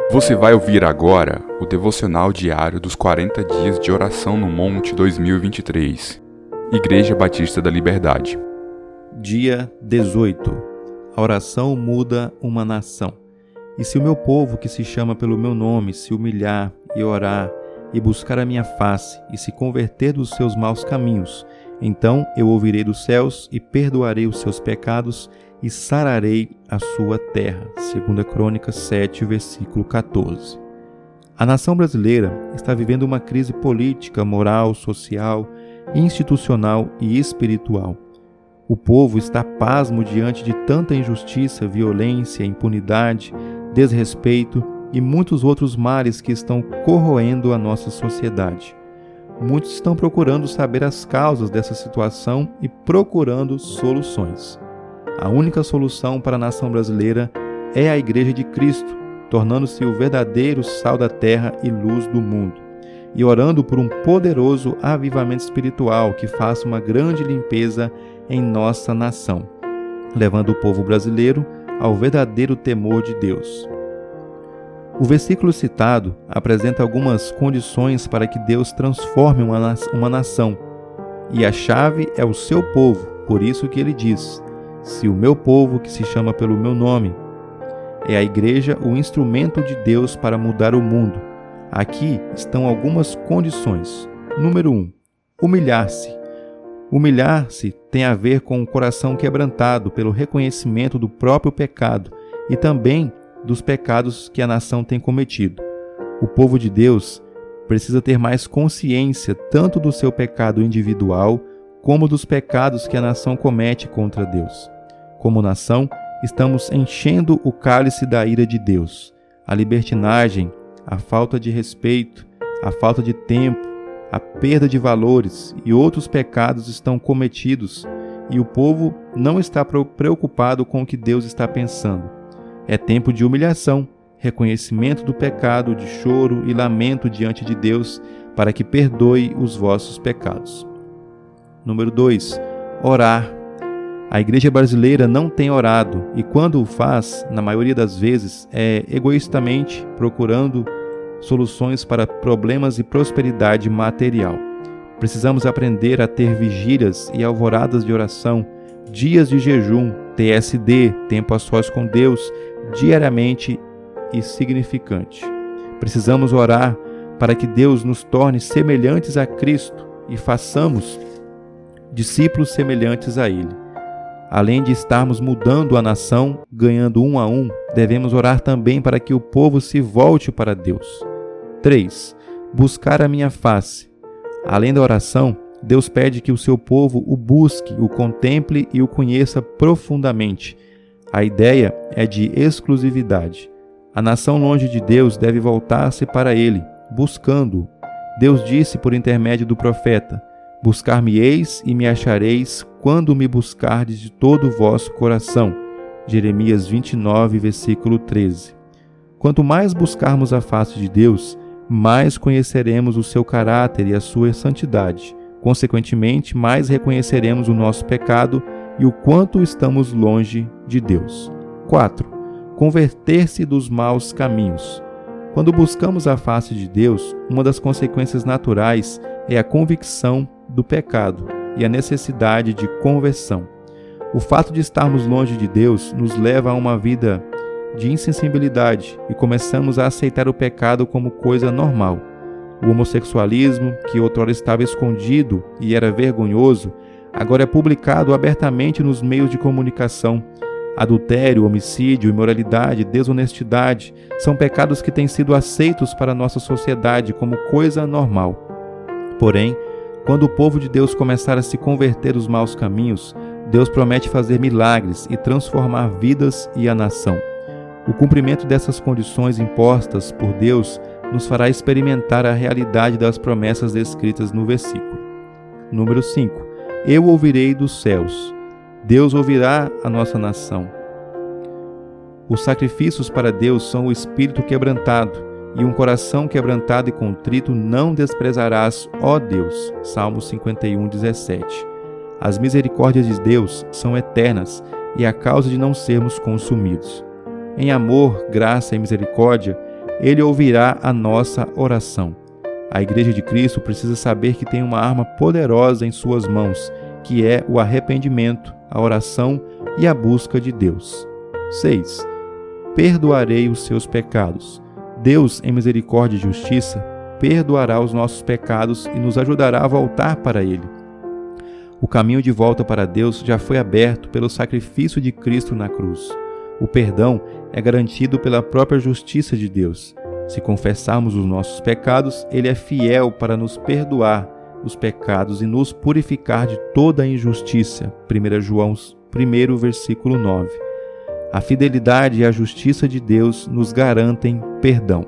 Você vai ouvir agora o devocional diário dos 40 dias de oração no Monte 2023. Igreja Batista da Liberdade. Dia 18. A oração muda uma nação. E se o meu povo, que se chama pelo meu nome, se humilhar e orar e buscar a minha face e se converter dos seus maus caminhos, então eu ouvirei dos céus e perdoarei os seus pecados e sararei a sua terra. 2 Crônicas 7, versículo 14. A nação brasileira está vivendo uma crise política, moral, social, institucional e espiritual. O povo está pasmo diante de tanta injustiça, violência, impunidade, desrespeito e muitos outros males que estão corroendo a nossa sociedade. Muitos estão procurando saber as causas dessa situação e procurando soluções. A única solução para a nação brasileira é a Igreja de Cristo, tornando-se o verdadeiro sal da terra e luz do mundo, e orando por um poderoso avivamento espiritual que faça uma grande limpeza em nossa nação, levando o povo brasileiro ao verdadeiro temor de Deus. O versículo citado apresenta algumas condições para que Deus transforme uma nação, e a chave é o seu povo, por isso que ele diz: se o meu povo, que se chama pelo meu nome. É a igreja o instrumento de Deus para mudar o mundo. Aqui estão algumas condições. Número 1. Humilhar-se. Humilhar-se tem a ver com o coração quebrantado pelo reconhecimento do próprio pecado e também dos pecados que a nação tem cometido. O povo de Deus precisa ter mais consciência tanto do seu pecado individual como dos pecados que a nação comete contra Deus. Como nação, estamos enchendo o cálice da ira de Deus. A libertinagem, a falta de respeito, a falta de tempo, a perda de valores e outros pecados estão cometidos e o povo não está preocupado com o que Deus está pensando. É tempo de humilhação, reconhecimento do pecado, de choro e lamento diante de Deus para que perdoe os vossos pecados. Número 2. Orar. A igreja brasileira não tem orado e quando o faz, na maioria das vezes, é egoístamente procurando soluções para problemas e prosperidade material. Precisamos aprender a ter vigílias e alvoradas de oração, dias de jejum, TSD, tempo a sós com Deus, diariamente e significante. Precisamos orar para que Deus nos torne semelhantes a Cristo e façamos discípulos semelhantes a Ele. Além de estarmos mudando a nação, ganhando um a um, devemos orar também para que o povo se volte para Deus. 3. Buscar a minha face. Além da oração, Deus pede que o seu povo o busque, o contemple e o conheça profundamente. A ideia é de exclusividade. A nação longe de Deus deve voltar-se para Ele, buscando-o. Deus disse por intermédio do profeta: buscar-me-eis e me achareis quando me buscardes de todo o vosso coração. Jeremias 29, versículo 13. Quanto mais buscarmos a face de Deus, mais conheceremos o seu caráter e a sua santidade. Consequentemente, mais reconheceremos o nosso pecado e o quanto estamos longe de Deus. 4. Converter-se dos maus caminhos. Quando buscamos a face de Deus, uma das consequências naturais é a convicção do pecado e a necessidade de conversão. O fato de estarmos longe de Deus nos leva a uma vida de insensibilidade e começamos a aceitar o pecado como coisa normal. O homossexualismo, que outrora estava escondido e era vergonhoso, agora é publicado abertamente nos meios de comunicação. Adultério, homicídio, imoralidade, desonestidade são pecados que têm sido aceitos para a nossa sociedade como coisa normal. Porém, quando o povo de Deus começar a se converter dos maus caminhos, Deus promete fazer milagres e transformar vidas e a nação. O cumprimento dessas condições impostas por Deus nos fará experimentar a realidade das promessas descritas no versículo. Número 5. Eu ouvirei dos céus. Deus ouvirá a nossa nação. Os sacrifícios para Deus são o espírito quebrantado, e um coração quebrantado e contrito não desprezarás, ó Deus. Salmo 51, 17. As misericórdias de Deus são eternas e a causa de não sermos consumidos. Em amor, graça e misericórdia, Ele ouvirá a nossa oração. A Igreja de Cristo precisa saber que tem uma arma poderosa em suas mãos, que é o arrependimento, a oração e a busca de Deus. 6. Perdoarei os seus pecados. Deus, em misericórdia e justiça, perdoará os nossos pecados e nos ajudará a voltar para Ele. O caminho de volta para Deus já foi aberto pelo sacrifício de Cristo na cruz. O perdão é garantido pela própria justiça de Deus. Se confessarmos os nossos pecados, Ele é fiel para nos perdoar os pecados e nos purificar de toda a injustiça. 1 João 1, versículo 9. A fidelidade e a justiça de Deus nos garantem perdão.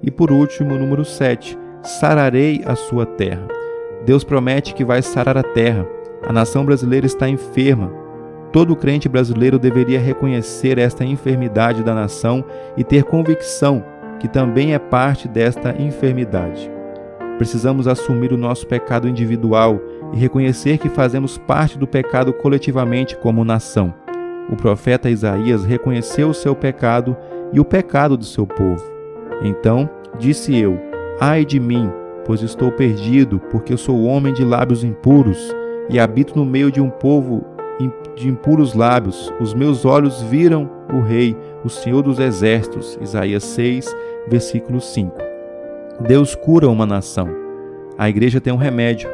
E por último, número 7, sararei a sua terra. Deus promete que vai sarar a terra. A nação brasileira está enferma. Todo crente brasileiro deveria reconhecer esta enfermidade da nação e ter convicção que também é parte desta enfermidade. Precisamos assumir o nosso pecado individual e reconhecer que fazemos parte do pecado coletivamente como nação. O profeta Isaías reconheceu o seu pecado e o pecado do seu povo. Então disse eu: ai de mim, pois estou perdido, porque eu sou homem de lábios impuros e habito no meio de um povo de impuros lábios. Os meus olhos viram o Rei, o Senhor dos Exércitos. Isaías 6, versículo 5. Deus cura uma nação. A igreja tem um remédio.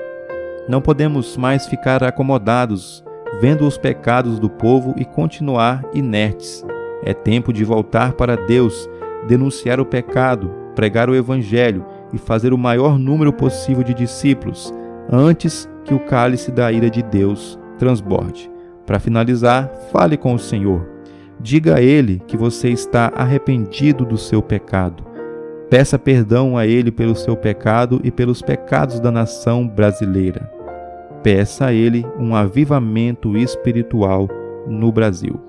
Não podemos mais ficar acomodados, vendo os pecados do povo e continuar inertes. É tempo de voltar para Deus, denunciar o pecado, pregar o Evangelho e fazer o maior número possível de discípulos, antes que o cálice da ira de Deus transborde. Para finalizar, fale com o Senhor. Diga a Ele que você está arrependido do seu pecado. Peça perdão a Ele pelo seu pecado e pelos pecados da nação brasileira. Peça a Ele um avivamento espiritual no Brasil.